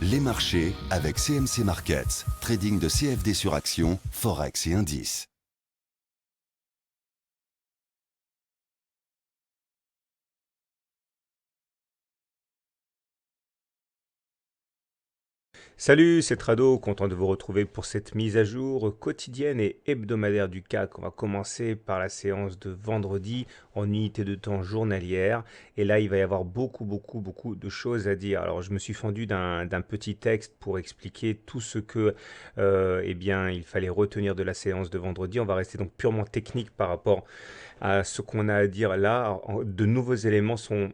Les marchés avec CMC Markets, trading de CFD sur action, Forex et indices. Salut, c'est Trado, content de vous retrouver pour cette mise à jour quotidienne et hebdomadaire du CAC. On va commencer par la séance de vendredi en unité de temps journalière. Et là, il va y avoir beaucoup de choses à dire. Alors, je me suis fendu d'un petit texte pour expliquer tout ce que, eh bien, il fallait retenir de la séance de vendredi. On va rester donc purement technique par rapport à ce qu'on a à dire là. De nouveaux éléments sont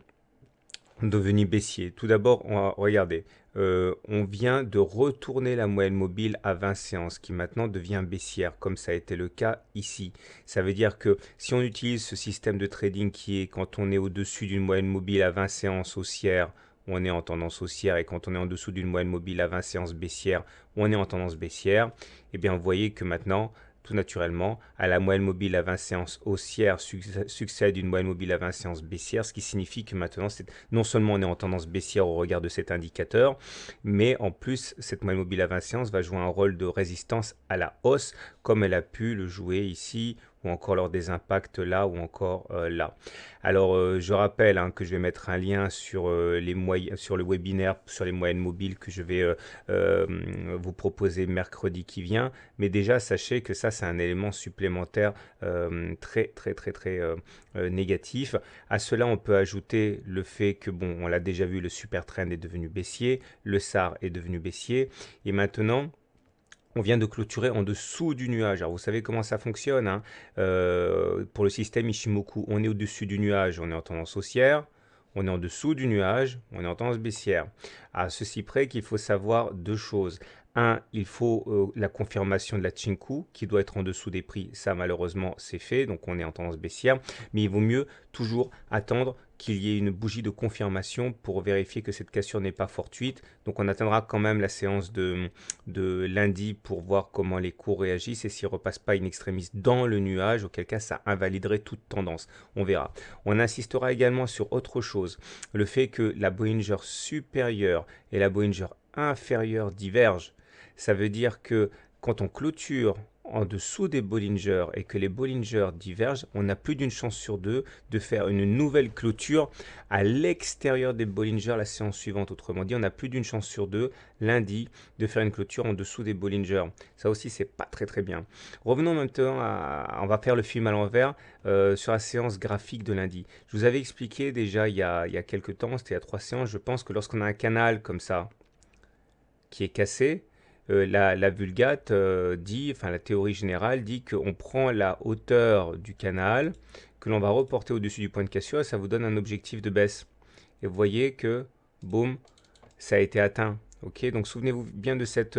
devenu baissier. Tout d'abord, on va regarder. On vient de retourner la moyenne mobile à 20 séances qui maintenant devient baissière, comme ça a été le cas ici. Ça veut dire que si on utilise ce système de trading qui est quand on est au-dessus d'une moyenne mobile à 20 séances haussière, on est en tendance haussière, et quand on est en dessous d'une moyenne mobile à 20 séances baissière, on est en tendance baissière, et bien vous voyez que maintenant, tout naturellement, à la moyenne mobile à 20 séances haussière succède une moyenne mobile à 20 séances baissière, ce qui signifie que maintenant, non seulement on est en tendance baissière au regard de cet indicateur, mais en plus, cette moyenne mobile à 20 séances va jouer un rôle de résistance à la hausse, comme elle a pu le jouer ici, ou encore lors des impacts là, ou encore là. Alors, je rappelle que je vais mettre un lien sur, sur le webinaire, sur les moyennes mobiles que je vais vous proposer mercredi qui vient. Mais déjà, sachez que ça, c'est un élément supplémentaire très négatif. À cela, on peut ajouter le fait que, bon, on l'a déjà vu, le super trend est devenu baissier, le SAR est devenu baissier, et maintenant, on vient de clôturer en dessous du nuage. Alors vous savez comment ça fonctionne, hein. Pour le système Ishimoku, on est au-dessus du nuage, on est en tendance haussière. On est en dessous du nuage, on est en tendance baissière. À ceci près qu'il faut savoir deux choses. Un, il faut la confirmation de la Chinku qui doit être en dessous des prix. Ça, malheureusement, c'est fait. Donc, on est en tendance baissière. Mais il vaut mieux toujours attendre qu'il y ait une bougie de confirmation pour vérifier que cette cassure n'est pas fortuite. Donc, on attendra quand même la séance de lundi pour voir comment les cours réagissent et s'ils ne repassent pas in extremis dans le nuage, auquel cas ça invaliderait toute tendance. On verra. On insistera également sur autre chose. Le fait que la Bollinger supérieure et la Bollinger inférieure divergent. Ça veut dire que quand on clôture en dessous des Bollinger et que les Bollinger divergent, on a plus d'une chance sur deux de faire une nouvelle clôture à l'extérieur des Bollinger la séance suivante. Autrement dit, on a plus d'une chance sur deux lundi de faire une clôture en dessous des Bollinger. Ça aussi, c'est pas très bien. Revenons maintenant on va faire le film à l'envers sur la séance graphique de lundi. Je vous avais expliqué déjà il y a quelques temps, c'était il y a 3 séances, je pense que lorsqu'on a un canal comme ça, qui est cassé, la Vulgate dit, enfin la théorie générale dit qu'on prend la hauteur du canal, que l'on va reporter au-dessus du point de cassure et ça vous donne un objectif de baisse. Et vous voyez que, boum, ça a été atteint. Ok, donc souvenez-vous bien de cette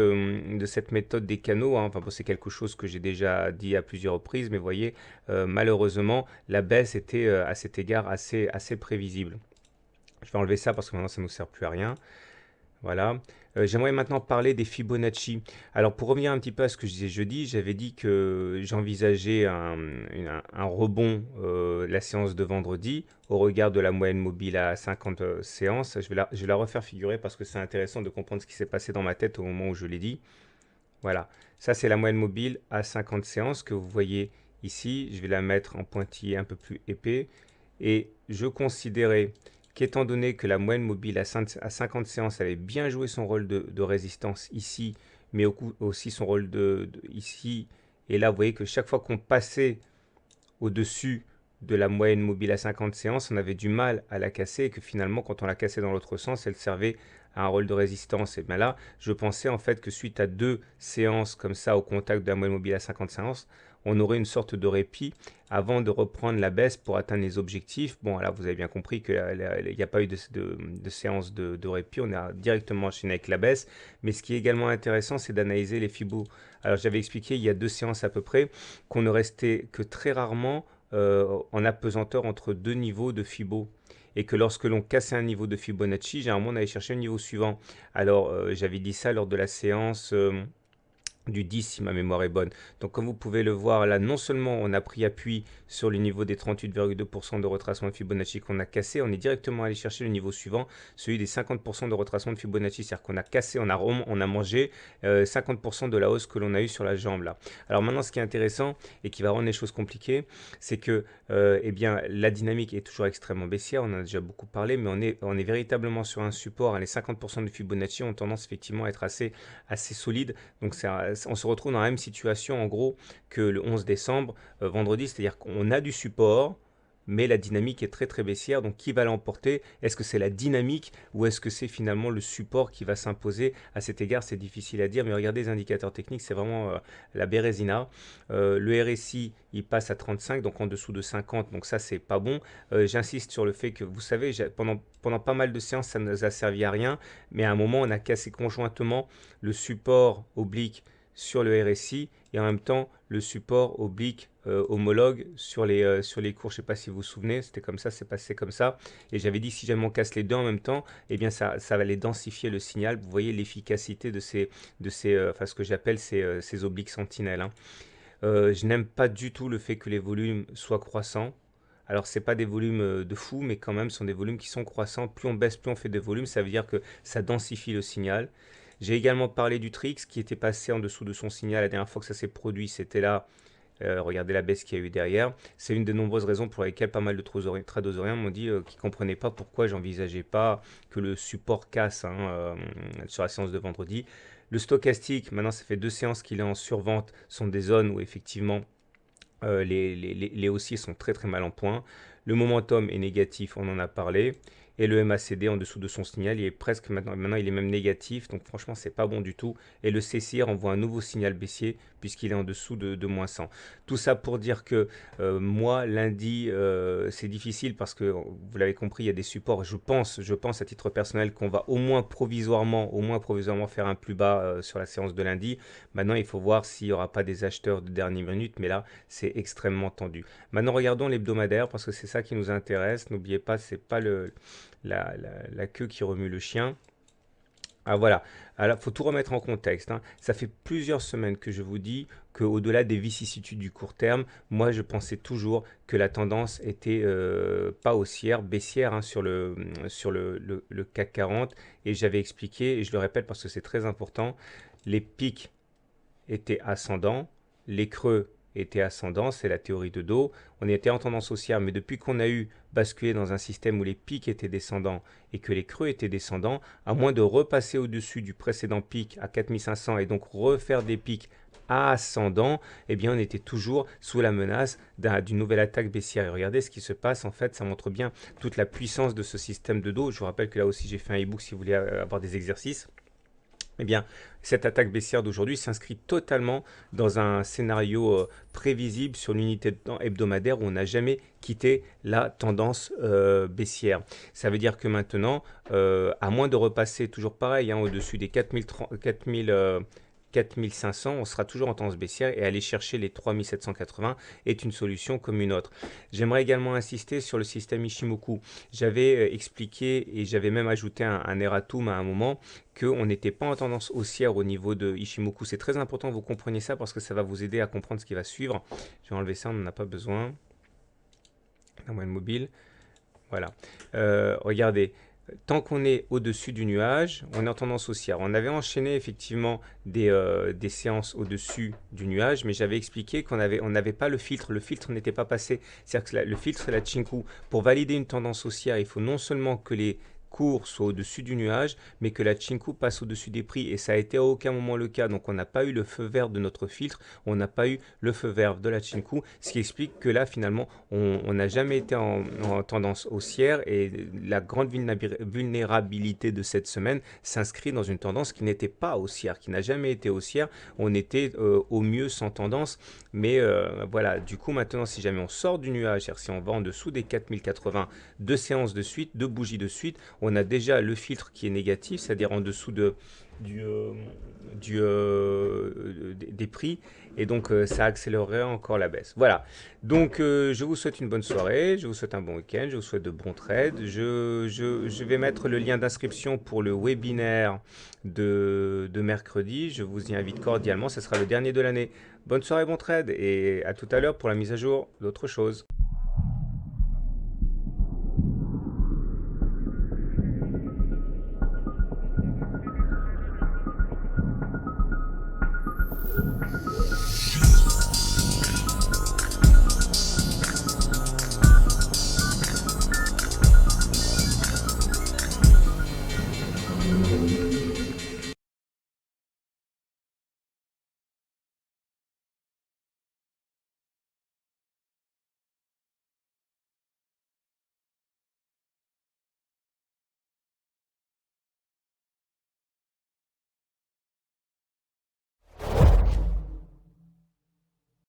méthode des canaux, hein. Enfin, bon, c'est quelque chose que j'ai déjà dit à plusieurs reprises, mais vous voyez, malheureusement, la baisse était à cet égard assez prévisible. Je vais enlever ça parce que maintenant ça ne nous sert plus à rien. Voilà. J'aimerais maintenant parler des Fibonacci. Alors pour revenir un petit peu à ce que je disais jeudi, j'avais dit que j'envisageais un rebond la séance de vendredi au regard de la moyenne mobile à 50 séances. Je vais la refaire figurer parce que c'est intéressant de comprendre ce qui s'est passé dans ma tête au moment où je l'ai dit. Voilà. Ça c'est la moyenne mobile à 50 séances que vous voyez ici. Je vais la mettre en pointillé un peu plus épais. Et je considérais qu'étant donné que la moyenne mobile à 50 séances avait bien joué son rôle de résistance ici, mais aussi son rôle ici, et là vous voyez que chaque fois qu'on passait au-dessus de la moyenne mobile à 50 séances, on avait du mal à la casser et que finalement quand on la cassait dans l'autre sens, elle servait à un rôle de résistance. Et bien là, je pensais en fait que suite à 2 séances comme ça au contact de la moyenne mobile à 50 séances, on aurait une sorte de répit avant de reprendre la baisse pour atteindre les objectifs. Bon, là, vous avez bien compris qu'il n'y a pas eu de séance de répit. On a directement enchaîné avec la baisse. Mais ce qui est également intéressant, c'est d'analyser les Fibos. Alors, j'avais expliqué il y a 2 séances à peu près qu'on ne restait que très rarement en apesanteur entre 2 niveaux de Fibo. Et que lorsque l'on cassait un niveau de Fibonacci, généralement on allait chercher un niveau suivant. Alors j'avais dit ça lors de la séance du 10 si ma mémoire est bonne. Donc comme vous pouvez le voir là, non seulement on a pris appui sur le niveau des 38,2% de retracement de Fibonacci qu'on a cassé, on est directement allé chercher le niveau suivant, celui des 50% de retracement de Fibonacci, c'est-à-dire qu'on a cassé, on a mangé 50% de la hausse que l'on a eu sur la jambe là. Alors maintenant ce qui est intéressant et qui va rendre les choses compliquées, c'est que eh bien, la dynamique est toujours extrêmement baissière, on en a déjà beaucoup parlé, mais on est véritablement sur un support, hein, les 50% de Fibonacci ont tendance effectivement à être assez solide, donc on se retrouve dans la même situation en gros que le 11 décembre, vendredi, c'est-à-dire qu'on a du support, mais la dynamique est très très baissière. Donc qui va l'emporter? Est-ce que c'est la dynamique ou est-ce que c'est finalement le support qui va s'imposer? À cet égard, c'est difficile à dire, mais regardez les indicateurs techniques, c'est vraiment la bérésina. Le RSI, il passe à 35, donc en dessous de 50, donc ça c'est pas bon. J'insiste sur le fait que, vous savez, pendant pas mal de séances, ça ne nous a servi à rien, mais à un moment, on a cassé conjointement le support oblique sur le RSI et en même temps le support oblique homologue sur les cours. Je ne sais pas si vous vous souvenez, c'était comme ça, c'est passé comme ça. Et j'avais dit si jamais on casse les deux en même temps, eh bien ça va les densifier le signal. Vous voyez l'efficacité de ce que j'appelle ces obliques sentinelles, hein. Je n'aime pas du tout le fait que les volumes soient croissants. Alors, ce n'est pas des volumes de fou, mais quand même, ce sont des volumes qui sont croissants. Plus on baisse, plus on fait des volumes. Ça veut dire que ça densifie le signal. J'ai également parlé du Trix qui était passé en dessous de son signal. La dernière fois que ça s'est produit, c'était là. Regardez la baisse qu'il y a eu derrière. C'est une des nombreuses raisons pour lesquelles pas mal de tradosoriens m'ont dit qu'ils ne comprenaient pas pourquoi j'envisageais pas que le support casse, hein, sur la séance de vendredi. Le stochastique, maintenant ça fait 2 séances qu'il est en survente, sont des zones où effectivement les haussiers sont très très mal en point. Le momentum est négatif, on en a parlé. Et le MACD en dessous de son signal, il est presque maintenant il est même négatif. Donc franchement, c'est pas bon du tout. Et le CCR envoie un nouveau signal baissier puisqu'il est en dessous de moins 100. Tout ça pour dire que moi, lundi, c'est difficile parce que, vous l'avez compris, il y a des supports. Je pense à titre personnel qu'on va au moins provisoirement faire un plus bas sur la séance de lundi. Maintenant, il faut voir s'il n'y aura pas des acheteurs de dernière minute. Mais là, c'est extrêmement tendu. Maintenant, regardons l'hebdomadaire parce que c'est ça qui nous intéresse. N'oubliez pas, c'est pas la queue qui remue le chien. Ah voilà, alors il faut tout remettre en contexte, hein. Ça fait plusieurs semaines que je vous dis qu'au-delà des vicissitudes du court terme, moi je pensais toujours que la tendance était pas haussière, baissière, hein, sur le CAC 40. Et j'avais expliqué, et je le répète parce que c'est très important, les pics étaient ascendants, les creux était ascendant, c'est la théorie de dos. On était en tendance haussière, mais depuis qu'on a eu basculé dans un système où les pics étaient descendants et que les creux étaient descendants, à moins de repasser au-dessus du précédent pic à 4500 et donc refaire des pics ascendants, eh bien on était toujours sous la menace d'une nouvelle attaque baissière. Et regardez ce qui se passe, en fait, ça montre bien toute la puissance de ce système de dos. Je vous rappelle que là aussi j'ai fait un e-book si vous voulez avoir des exercices. Eh bien, cette attaque baissière d'aujourd'hui s'inscrit totalement dans un scénario prévisible sur l'unité de temps hebdomadaire où on n'a jamais quitté la tendance baissière. Ça veut dire que maintenant, à moins de repasser toujours pareil, hein, au-dessus des 4500, on sera toujours en tendance baissière et aller chercher les 3780 est une solution comme une autre. J'aimerais également insister sur le système Ichimoku. J'avais expliqué et j'avais même ajouté un erratum à un moment qu'on n'était pas en tendance haussière au niveau de Ichimoku. C'est très important que vous compreniez ça parce que ça va vous aider à comprendre ce qui va suivre. Je vais enlever ça, on n'en a pas besoin. La moyenne mobile. Voilà. Regardez. Tant qu'on est au-dessus du nuage, on est en tendance haussière. On avait enchaîné effectivement des séances au-dessus du nuage, mais j'avais expliqué qu'on n'avait pas le filtre. Le filtre n'était pas passé. C'est-à-dire que le filtre, c'est la Chinku. Pour valider une tendance haussière, il faut non seulement que les cours soit au-dessus du nuage, mais que la Chinku passe au-dessus des prix. Et ça a été à aucun moment le cas. Donc on n'a pas eu le feu vert de notre filtre, on n'a pas eu le feu vert de la Chinku, ce qui explique que là, finalement, on n'a jamais été en tendance haussière et la grande vulnérabilité de cette semaine s'inscrit dans une tendance qui n'était pas haussière, qui n'a jamais été haussière. On était au mieux sans tendance, mais voilà, du coup, maintenant, si jamais on sort du nuage, c'est-à-dire si on va en dessous des 4080, 2 séances de suite, 2 bougies de suite, on a déjà le filtre qui est négatif, c'est-à-dire en dessous du, euh, des prix, et donc ça accélérerait encore la baisse. Voilà, donc je vous souhaite une bonne soirée, je vous souhaite un bon week-end, je vous souhaite de bons trades. Je vais mettre le lien d'inscription pour le webinaire de mercredi, je vous y invite cordialement, ce sera le dernier de l'année. Bonne soirée, bon trade, et à tout à l'heure pour la mise à jour d'autres choses.